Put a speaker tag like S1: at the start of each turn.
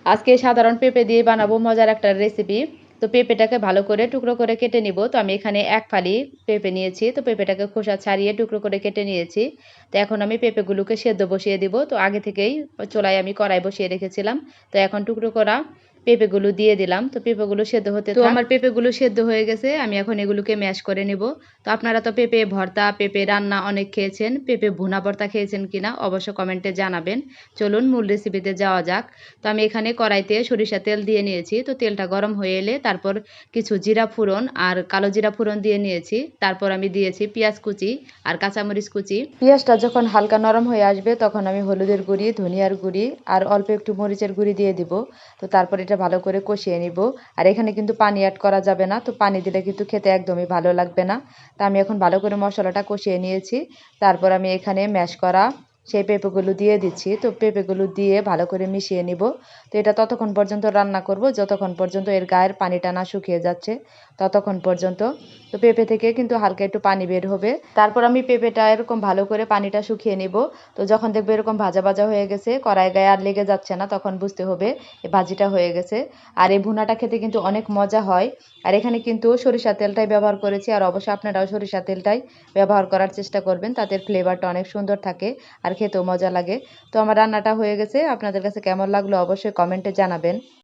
S1: আজকে সাধারণ পেঁপে দিয়ে বানাবো মজার একটা রেসিপি। তো পেঁপেটাকে ভালো করে টুকরো করে কেটে নিব। তো আমি এখানে ১ ফালি পেঁপে নিয়েছি। তো পেঁপেটাকে খোসা ছাড়িয়ে টুকরো করে কেটে নিয়েছি। তো এখন আমি পেঁপেগুলোকে সেদ্ধ বসিয়ে দিব। তো আগে থেকেই চুলায় আমি কড়াই বসিয়ে রেখেছিলাম। তো এখন টুকরো করা পেঁপেগুলো দিয়ে দিলাম। তো পেঁপেগুলো সেদ্ধ হতে থাক। তো আমার পেঁপেগুলো সেদ্ধ হয়ে গেছে। আমি এখন এগুলোকে ম্যাশ করে নিব। তো আপনারা তো পেঁপে ভর্তা, পেঁপে রান্না অনেক খেয়েছেন। পেঁপে ভুনা ভর্তা খেয়েছেন কিনা অবশ্য কমেন্টে জানাবেন। চলুন মূল রেসিপিতে যাওয়া যাক। তো আমি এখানে কড়াইতে সরিষার তেল দিয়ে নিয়েছি। তো তেলটা গরম হয়ে এলে তারপর কিছু জিরা ফোড়ন আর কালো জিরা ফোড়ন দিয়ে নিয়েছি। তারপর আমি দিয়েছি পেঁয়াজ কুচি আর কাঁচামরিচ কুচি। পেঁয়াজটা যখন হালকা নরম হয়ে আসবে তখন আমি হলুদের গুঁড়ি, ধনিয়ার গুঁড়ি আর অল্প একটু মরিচের গুঁড়ি দিয়ে দিব। তো তারপর এটা ভালো করে কষিয়ে নিব। আর এখানে কিন্তু পানি অ্যাড করা যাবে না। তো পানি দিলে কিন্তু খেতে একদমই ভালো লাগবে না। তো আমি এখন ভালো করে মশলাটা কষিয়ে নিয়েছি। তারপর আমি এখানে ম্যাশ করা সেই পেঁপেগুলো দিয়ে দিচ্ছি। তো পেঁপেগুলো দিয়ে ভালো করে মিশিয়ে নিব। তো এটা ততক্ষণ পর্যন্ত রান্না করব যতক্ষণ পর্যন্ত এর গায়ের পানিটা না শুকিয়ে যাচ্ছে ততক্ষণ পর্যন্ত। তো পেঁপে থেকে কিন্তু হালকা একটু পানি বের হবে। তারপর আমি পেঁপেটা এরকম ভালো করে পানিটা শুকিয়ে নিব। তো যখন দেখবে এরকম ভাজা ভাজা হয়ে গেছে, কড়াই গায়ে আর লেগে যাচ্ছে না, তখন বুঝতে হবে এই ভাজিটা হয়ে গেছে। আর এই ভুনাটা খেতে কিন্তু অনেক মজা হয়। আর এখানে কিন্তু সরিষার তেলটাই ব্যবহার করেছি। আর অবশ্যই আপনারাও সরিষার তেলটাই ব্যবহার করার চেষ্টা করবেন, তাদের ফ্লেভারটা অনেক সুন্দর থাকে আর খেতেও মজা লাগে। তো আমার রান্নাটা হয়ে গেছে। আপনাদের কাছে কেমন লাগলো অবশ্যই কমেন্টে জানাবেন।